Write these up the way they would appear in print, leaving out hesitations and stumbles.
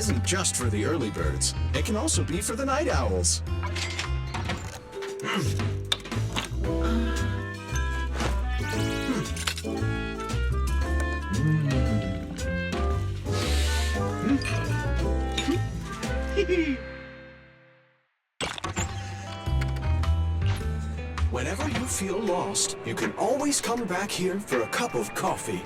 isn't just for the early birds. It can also be for the night owls. Whenever you feel lost, you can always come back here for a cup of coffee.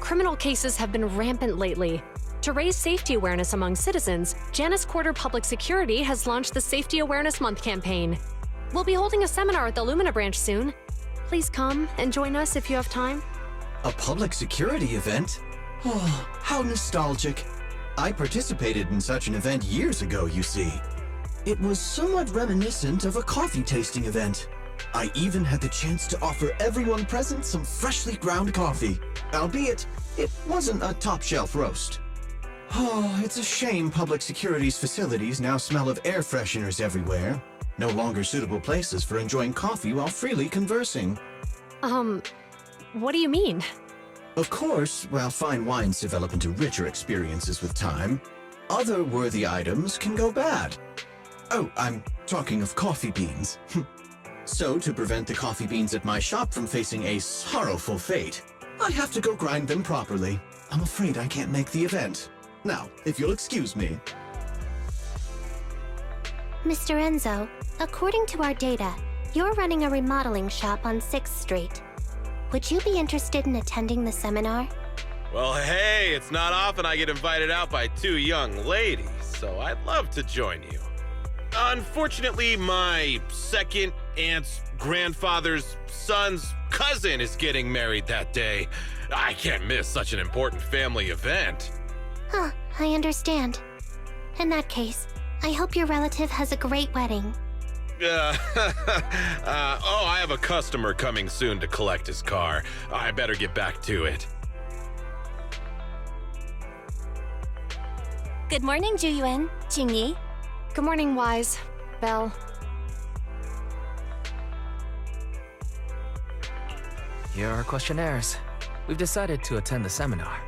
Criminal cases have been rampant lately. To raise safety awareness among citizens, Janus Quarter Public Security has launched the Safety Awareness Month campaign. We'll be holding a seminar at the Lumina branch soon. Please come and join us if you have time. A public security event? Oh, how nostalgic. I participated in such an event years ago, you see. It was somewhat reminiscent of a coffee tasting event. I even had the chance to offer everyone present some freshly ground coffee, albeit it wasn't a top-shelf roast. Oh, it's a shame public security's facilities now smell of air fresheners everywhere. No longer suitable places for enjoying coffee while freely conversing. What do you mean? Of course, while fine wines develop into richer experiences with time, other worthy items can go bad. Oh, I'm talking of coffee beans. So, to prevent the coffee beans at my shop from facing a sorrowful fate, I have to go grind them properly. I'm afraid I can't make the event. Now, if you'll excuse me. Mr. Enzo, according to our data, you're running a remodeling shop on 6th Street. Would you be interested in attending the seminar? Well, hey, it's not often I get invited out by two young ladies, so I'd love to join you. Unfortunately, my second aunt's grandfather's son's cousin is getting married that day. I can't miss such an important family event. Huh, I understand. In that case, I hope your relative has a great wedding. Oh, I have a customer coming soon to collect his car. I better get back to it. Good morning, Juyuan, Jingyi. Good morning, Wise. Belle. Here are our questionnaires. We've decided to attend the seminar.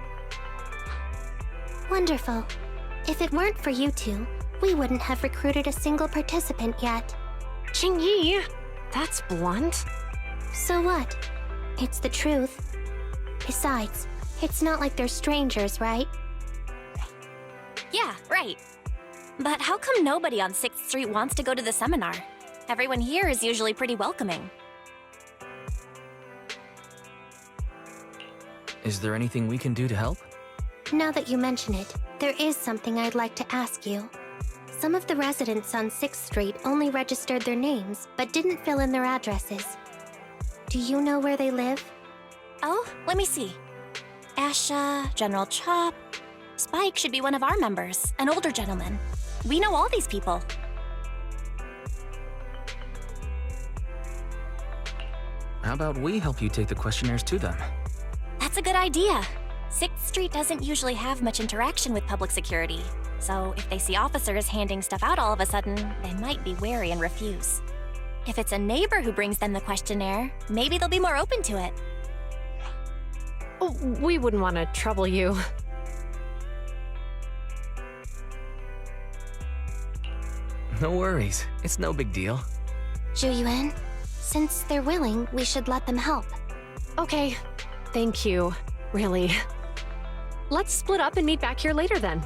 Wonderful. If it weren't for you two, we wouldn't have recruited a single participant yet. Jingyi! That's blunt. So what? It's the truth. Besides, it's not like they're strangers, right? Yeah, right. But how come nobody on 6th Street wants to go to the seminar? Everyone here is usually pretty welcoming. Is there anything we can do to help? Now that you mention it, there is something I'd like to ask you. Some of the residents on 6th Street only registered their names, but didn't fill in their addresses. Do you know where they live? Oh, let me see. Asha, General Chop. Spike should be one of our members, an older gentleman. We know all these people. How about we help you take the questionnaires to them? That's a good idea. 6th Street doesn't usually have much interaction with public security, so if they see officers handing stuff out all of a sudden, they might be wary and refuse. If it's a neighbor who brings them the questionnaire, maybe they'll be more open to it. Oh, we wouldn't want to trouble you. No worries. It's no big deal. Juyuan, since they're willing, we should let them help. Okay. Thank you. Really. Let's split up and meet back here later then.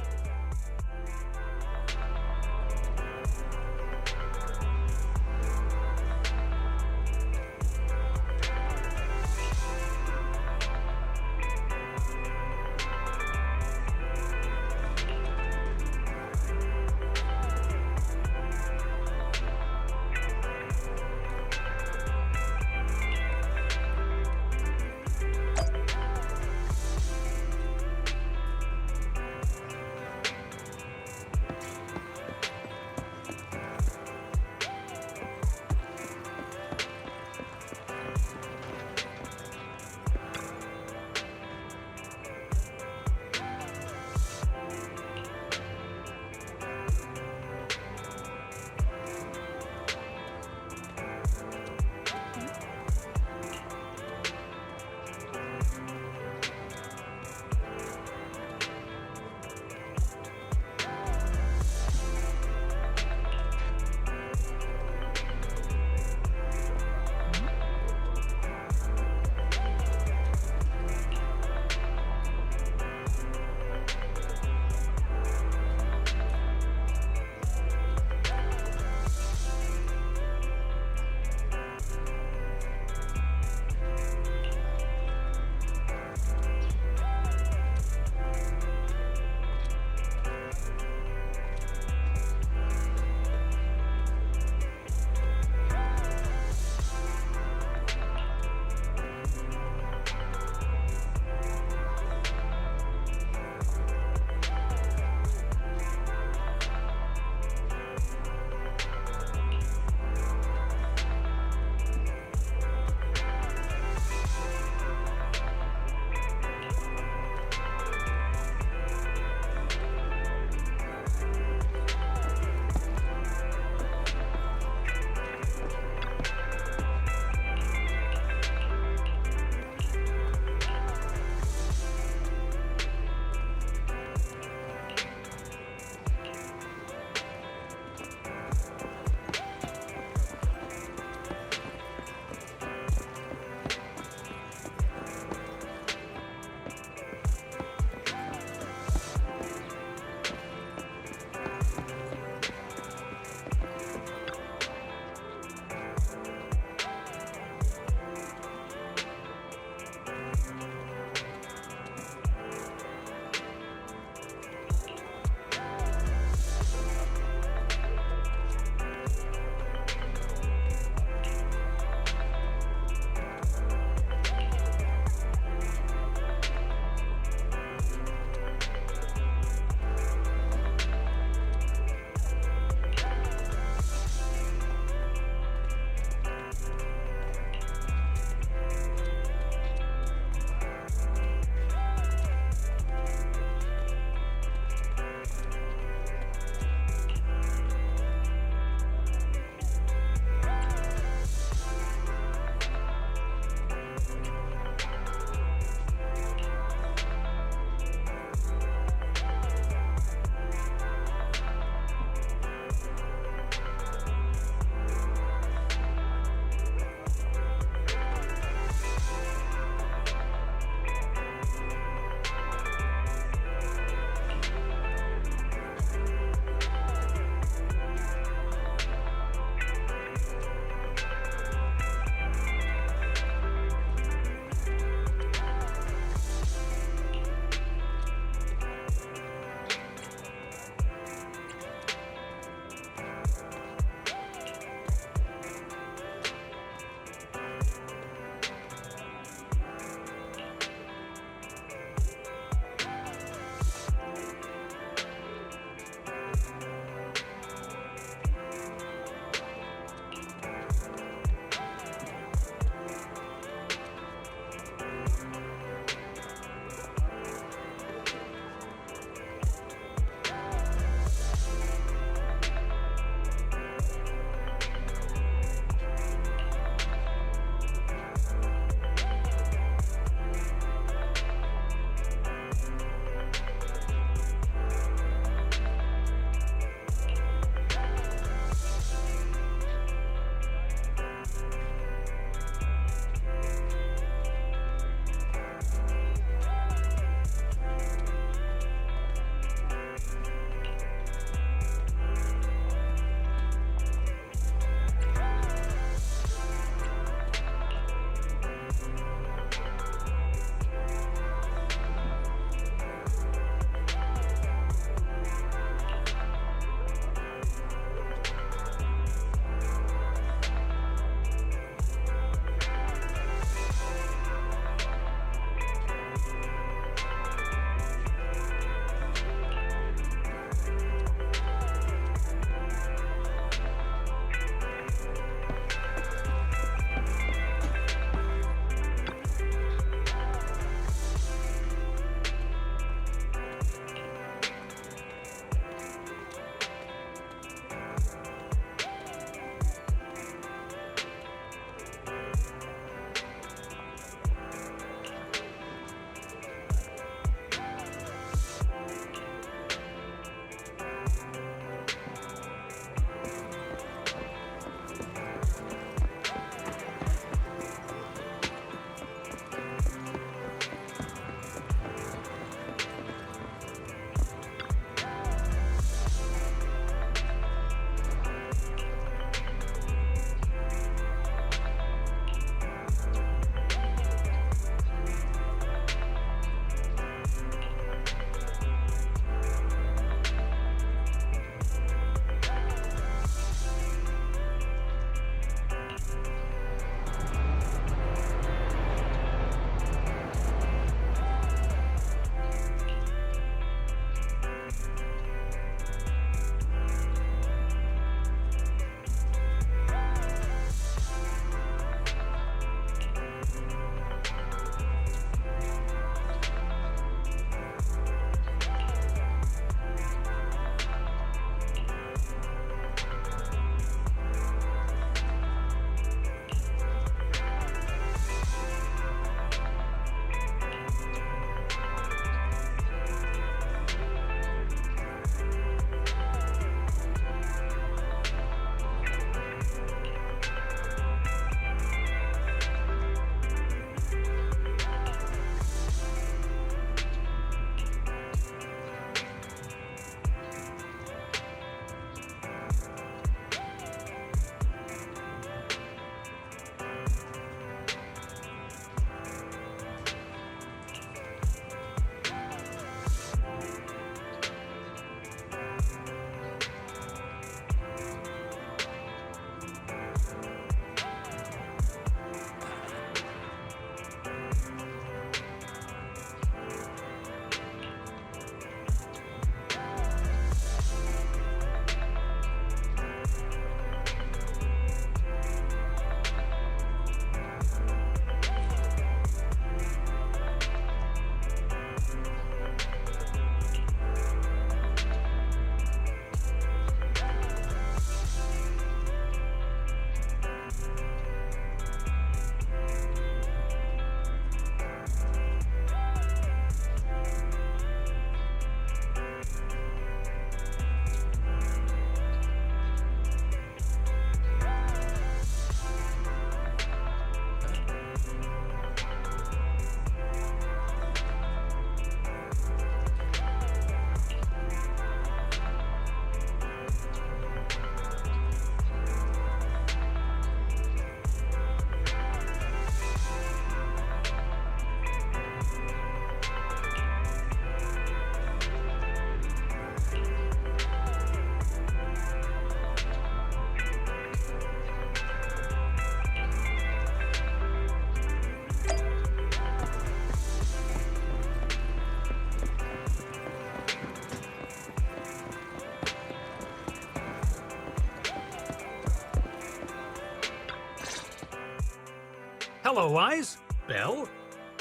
Hello, Wise. Belle?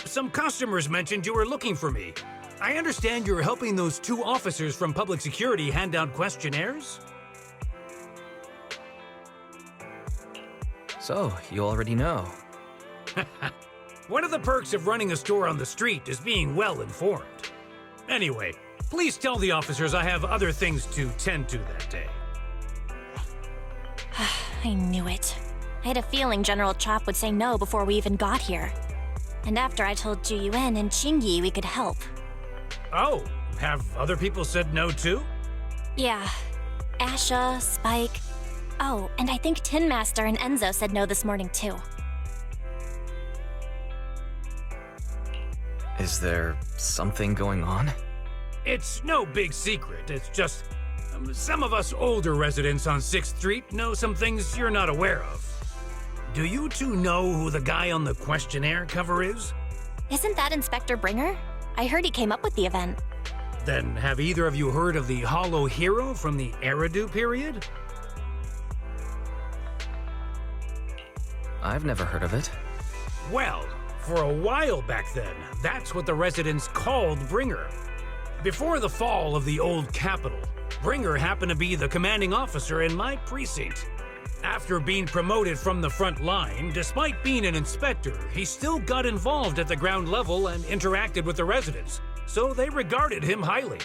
Some customers mentioned you were looking for me. I understand you're helping those 2 officers from public security hand out questionnaires? So, you already know. One of the perks of running a store on the street is being well informed. Anyway, please tell the officers I have other things to tend to that day. I knew it. I had a feeling General Chop would say no before we even got here. And after I told Ju Yuen and Qingyi we could help. Oh, have other people said no too? Yeah. Asha, Spike. Oh, and I think Tin Master and Enzo said no this morning too. Is there something going on? It's no big secret. It's just some of us older residents on 6th Street know some things you're not aware of. Do you 2 know who the guy on the questionnaire cover is? Isn't that Inspector Bringer? I heard he came up with the event. Then have either of you heard of the Hollow Hero from the Eridu period? I've never heard of it. Well, for a while back then, that's what the residents called Bringer. Before the fall of the old capital, Bringer happened to be the commanding officer in my precinct. After being promoted from the front line, despite being an inspector, he still got involved at the ground level and interacted with the residents, so they regarded him highly.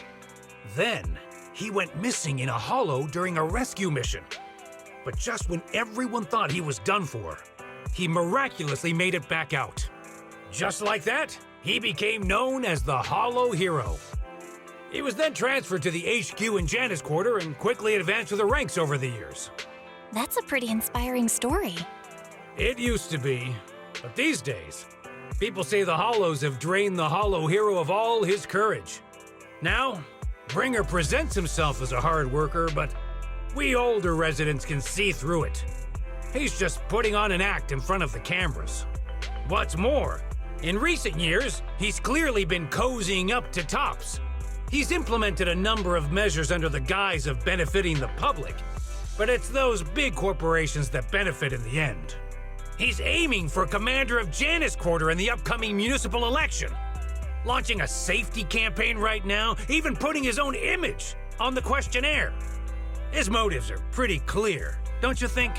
Then, he went missing in a hollow during a rescue mission. But just when everyone thought he was done for, he miraculously made it back out. Just like that, he became known as the Hollow Hero. He was then transferred to the HQ in Janus Quarter and quickly advanced to the ranks over the years. That's a pretty inspiring story. It used to be, but these days, people say the Hollows have drained the Hollow Hero of all his courage. Now, Bringer presents himself as a hard worker, but we older residents can see through it. He's just putting on an act in front of the cameras. What's more, in recent years, he's clearly been cozying up to Tops. He's implemented a number of measures under the guise of benefiting the public, but it's those big corporations that benefit in the end. He's aiming for commander of Janus Quarter in the upcoming municipal election, launching a safety campaign right now, even putting his own image on the questionnaire. His motives are pretty clear, don't you think?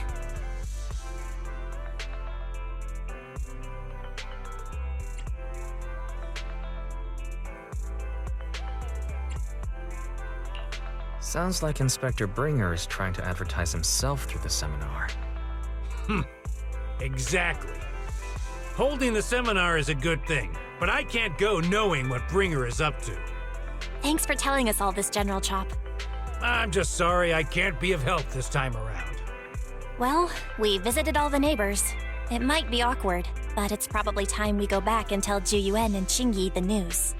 Sounds like Inspector Bringer is trying to advertise himself through the seminar. Exactly. Holding the seminar is a good thing, but I can't go knowing what Bringer is up to. Thanks for telling us all this, General Chop. I'm just sorry I can't be of help this time around. Well, we visited all the neighbors. It might be awkward, but it's probably time we go back and tell Ju Yuen and Qingyi the news.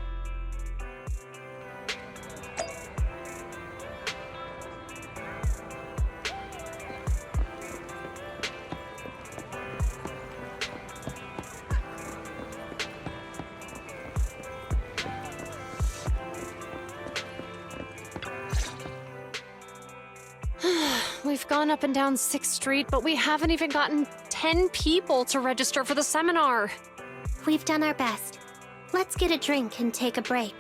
We've gone up and down 6th Street, but we haven't even gotten 10 people to register for the seminar. We've done our best. Let's get a drink and take a break.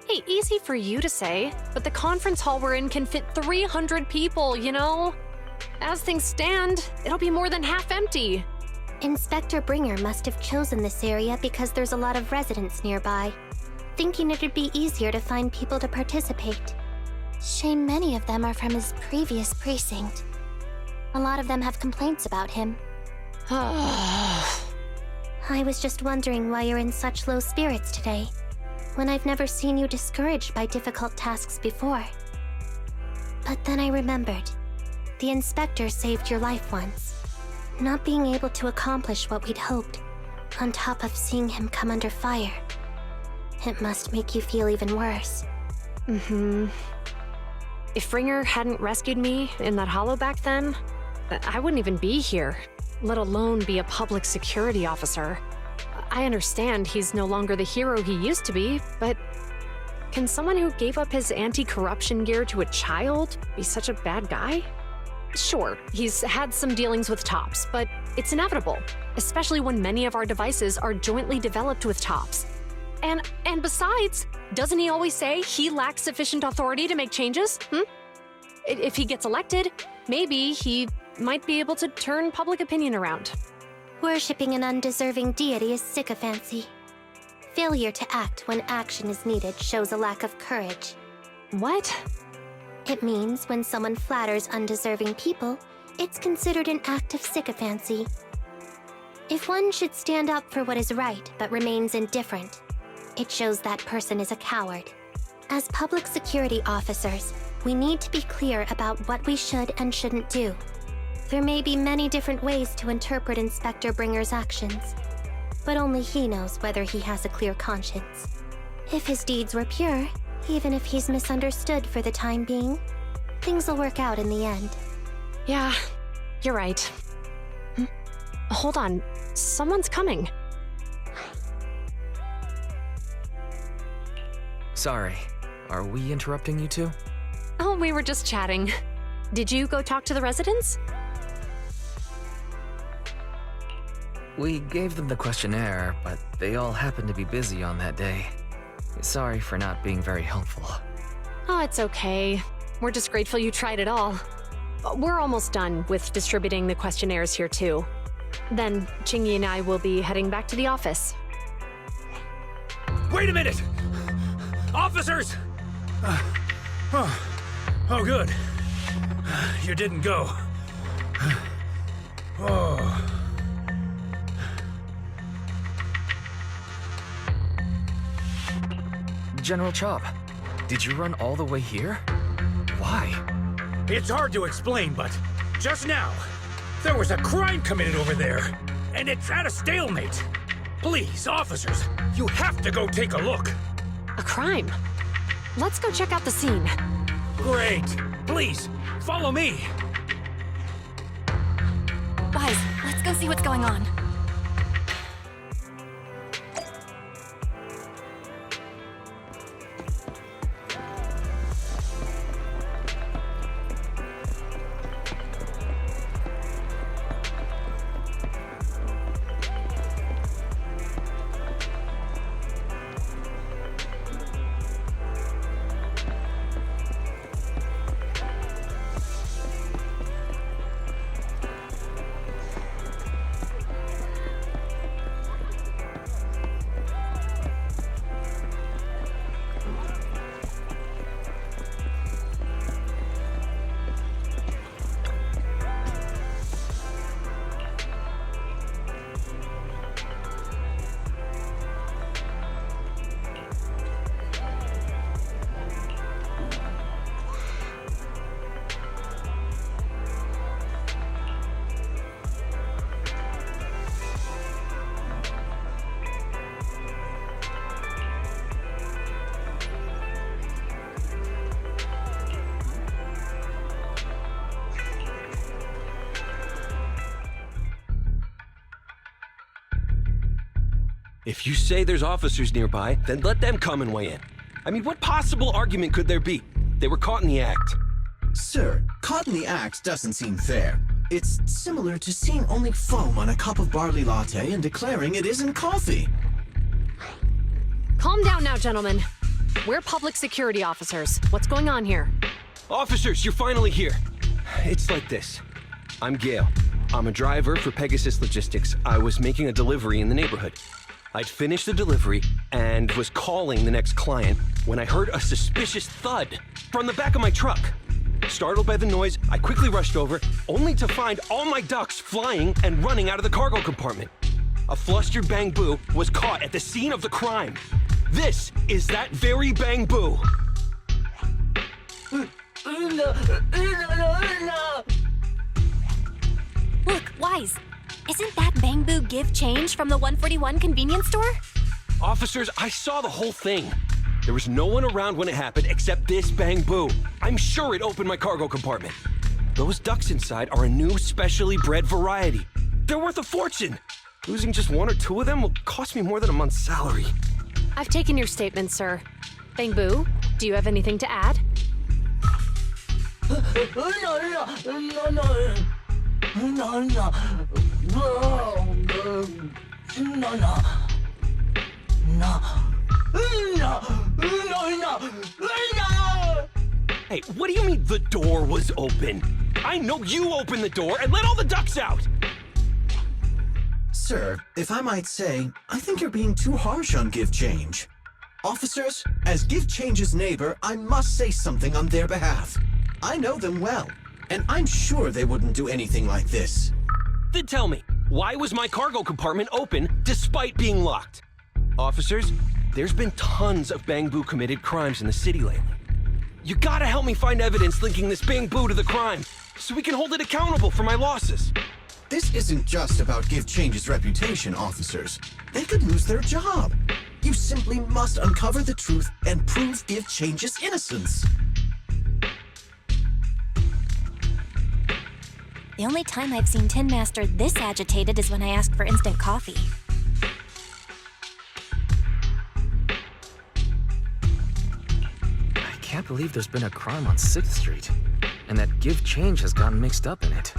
Hey, easy for you to say, but the conference hall we're in can fit 300 people, you know? As things stand, it'll be more than half empty. Inspector Bringer must have chosen this area because there's a lot of residents nearby, thinking it'd be easier to find people to participate. Shame many of them are from his previous precinct. A lot of them have complaints about him. I was just wondering why you're in such low spirits today, when I've never seen you discouraged by difficult tasks before. But then I remembered. The inspector saved your life once. Not being able to accomplish what we'd hoped, on top of seeing him come under fire. It must make you feel even worse. If Bringer hadn't rescued me in that hollow back then, I wouldn't even be here, let alone be a public security officer. I understand he's no longer the hero he used to be, but can someone who gave up his anti-corruption gear to a child be such a bad guy? Sure, he's had some dealings with Tops, but it's inevitable, especially when many of our devices are jointly developed with Tops. And besides, doesn't he always say he lacks sufficient authority to make changes? If he gets elected, maybe he might be able to turn public opinion around. Worshipping an undeserving deity is sycophancy. Failure to act when action is needed shows a lack of courage. What? It means when someone flatters undeserving people, it's considered an act of sycophancy. If one should stand up for what is right but remains indifferent, it shows that person is a coward. As public security officers, we need to be clear about what we should and shouldn't do. There may be many different ways to interpret Inspector Bringer's actions, but only he knows whether he has a clear conscience. If his deeds were pure, even if he's misunderstood for the time being, things will work out in the end. Yeah, you're right. Hold on, someone's coming. Sorry, are we interrupting you two? Oh, we were just chatting. Did you go talk to the residents? We gave them the questionnaire, but they all happened to be busy on that day. Sorry for not being very helpful. Oh, it's okay. We're just grateful you tried it all. We're almost done with distributing the questionnaires here too. Then Chingy and I will be heading back to the office. Wait a minute! Officers! Oh, good. You didn't go. Oh. General Chop, did you run all the way here? Why? It's hard to explain, but just now, there was a crime committed over there, and it's at a stalemate. Please, officers, you have to go take a look. A crime? Let's go check out the scene. Great. Please, follow me. Wise, let's go see what's going on. If you say there's officers nearby, then let them come and weigh in. I mean, what possible argument could there be? They were caught in the act. Sir, caught in the act doesn't seem fair. It's similar to seeing only foam on a cup of barley latte and declaring it isn't coffee. Calm down now, gentlemen. We're public security officers. What's going on here? Officers, you're finally here. It's like this. I'm Gale. I'm a driver for Pegasus Logistics. I was making a delivery in the neighborhood. I'd finished the delivery and was calling the next client when I heard a suspicious thud from the back of my truck. Startled by the noise, I quickly rushed over, only to find all my ducks flying and running out of the cargo compartment. A flustered Bang Boo was caught at the scene of the crime. This is that very Bang Boo. Look, Wise, isn't that Bang Boo give change from the 141 convenience store? Officers, I saw the whole thing. There was no one around when it happened except this Bang Boo. I'm sure it opened my cargo compartment. Those ducks inside are a new specially bred variety. They're worth a fortune. Losing just one or two of them will cost me more than a month's salary. I've taken your statement, sir. Bang Boo, do you have anything to add? Hey, what do you mean the door was open? I know you opened the door and let all the ducks out! Sir, if I might say, I think you're being too harsh on Give Change. Officers, as Give Change's neighbor, I must say something on their behalf. I know them well, and I'm sure they wouldn't do anything like this. Then tell me, why was my cargo compartment open despite being locked? Officers, there's been tons of Bangbu committed crimes in the city lately. You gotta help me find evidence linking this Bangbu to the crime, so we can hold it accountable for my losses. This isn't just about Give Change's reputation, officers. They could lose their job. You simply must uncover the truth and prove Give Change's innocence. The only time I've seen Tin Master this agitated is when I asked for instant coffee. I can't believe there's been a crime on 6th Street, and that Give Change has gotten mixed up in it.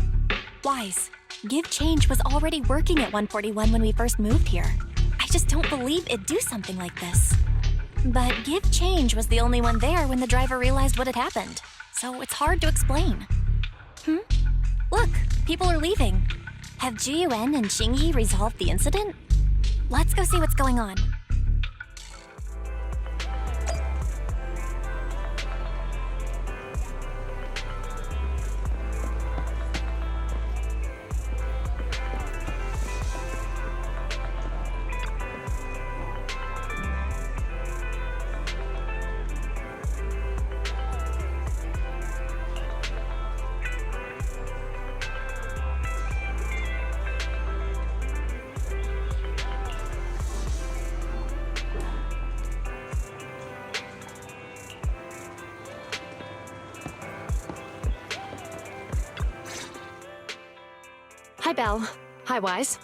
Wise, Give Change was already working at 141 when we first moved here. I just don't believe it'd do something like this. But Give Change was the only one there when the driver realized what had happened, so it's hard to explain. Look, people are leaving. Have Jiyuan and Qingyi resolved the incident? Let's go see what's going on. Hi, Belle. Hi, Wise.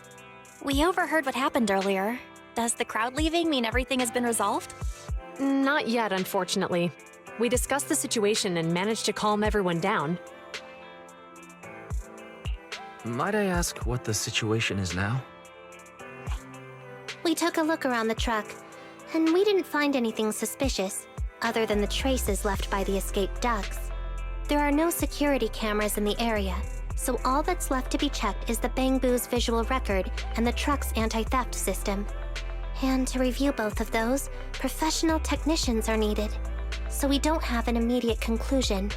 We overheard what happened earlier. Does the crowd leaving mean everything has been resolved? Not yet, unfortunately. We discussed the situation and managed to calm everyone down. Might I ask what the situation is now? We took a look around the truck, and we didn't find anything suspicious, other than the traces left by the escaped ducks. There are no security cameras in the area, so all that's left to be checked is the Bangbu's visual record and the truck's anti-theft system. And to review both of those, professional technicians are needed, so we don't have an immediate conclusion.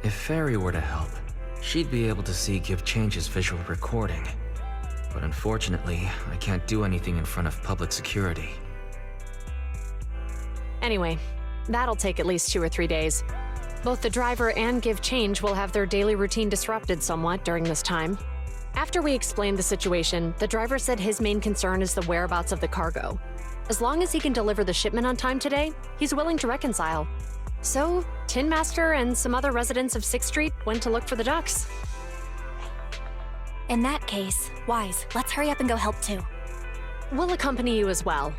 If Fairy were to help, she'd be able to see Give Change's visual recording. But unfortunately, I can't do anything in front of public security. Anyway, that'll take at least 2 or 3 days. Both the driver and Give Change will have their daily routine disrupted somewhat during this time. After we explained the situation, the driver said his main concern is the whereabouts of the cargo. As long as he can deliver the shipment on time today, he's willing to reconcile. So, Tin Master and some other residents of 6th Street went to look for the ducks. In that case, Wise, let's hurry up and go help too. We'll accompany you as well.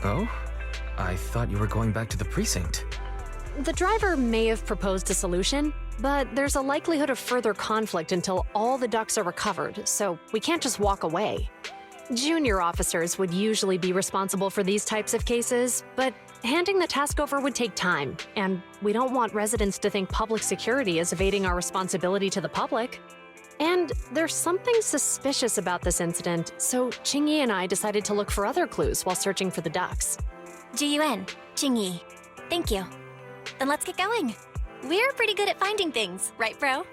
Oh? I thought you were going back to the precinct. The driver may have proposed a solution, but there's a likelihood of further conflict until all the ducks are recovered, so we can't just walk away. Junior officers would usually be responsible for these types of cases, but handing the task over would take time, and we don't want residents to think public security is evading our responsibility to the public. And there's something suspicious about this incident, so Qingyi and I decided to look for other clues while searching for the ducks. Jiyuan, Qingyi, thank you. Then let's get going. We're pretty good at finding things, right, bro?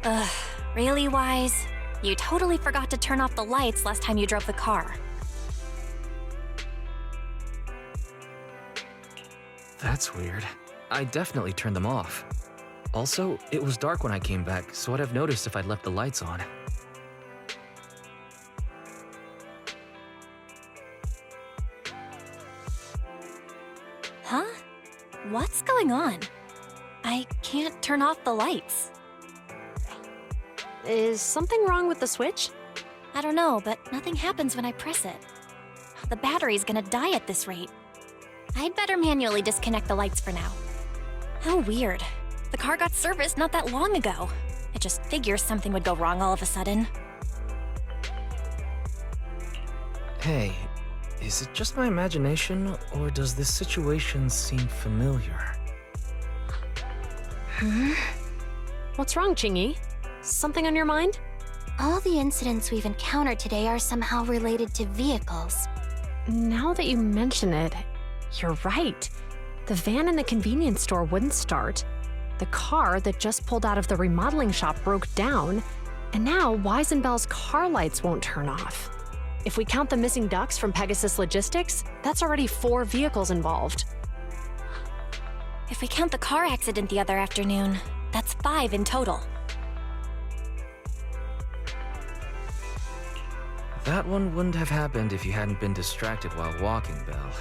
Ugh, really, Wise? You totally forgot to turn off the lights last time you drove the car. That's weird. I definitely turned them off. Also, it was dark when I came back, so I'd have noticed if I'd left the lights on. Huh? What's going on? I can't turn off the lights. Is something wrong with the switch? I don't know, but nothing happens when I press it. The battery's gonna die at this rate. I'd better manually disconnect the lights for now. How weird. The car got serviced not that long ago. I just figured something would go wrong all of a sudden. Hey, is it just my imagination, or does this situation seem familiar? What's wrong, Chingy? Something on your mind? All the incidents we've encountered today are somehow related to vehicles. Now that you mention it, you're right. The van in the convenience store wouldn't start. The car that just pulled out of the remodeling shop broke down, and now Wise and Bell's car lights won't turn off. If we count the missing ducks from Pegasus Logistics, that's already 4 vehicles involved. If we count the car accident the other afternoon, that's 5 in total. That one wouldn't have happened if you hadn't been distracted while walking, Belle.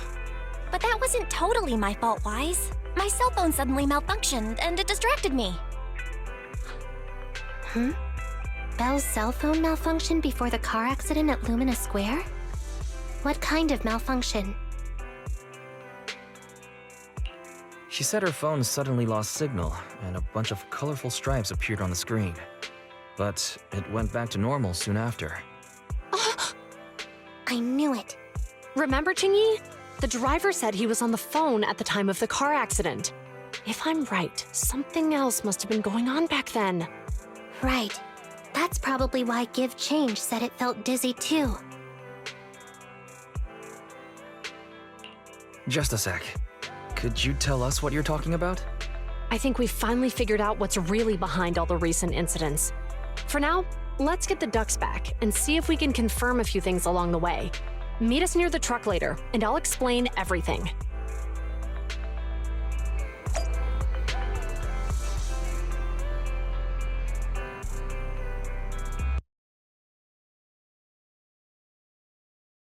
But that wasn't totally my fault, Wise. My cell phone suddenly malfunctioned, and it distracted me. Belle's cell phone malfunctioned before the car accident at Lumina Square? What kind of malfunction? She said her phone suddenly lost signal, and a bunch of colorful stripes appeared on the screen. But it went back to normal soon after. I knew it. Remember, Chingy? The driver said he was on the phone at the time of the car accident. If I'm right, something else must have been going on back then. Right. That's probably why Give Change said it felt dizzy too. Just a sec. Could you tell us what you're talking about? I think we finally figured out what's really behind all the recent incidents. For now, let's get the ducks back and see if we can confirm a few things along the way. Meet us near the truck later, and I'll explain everything.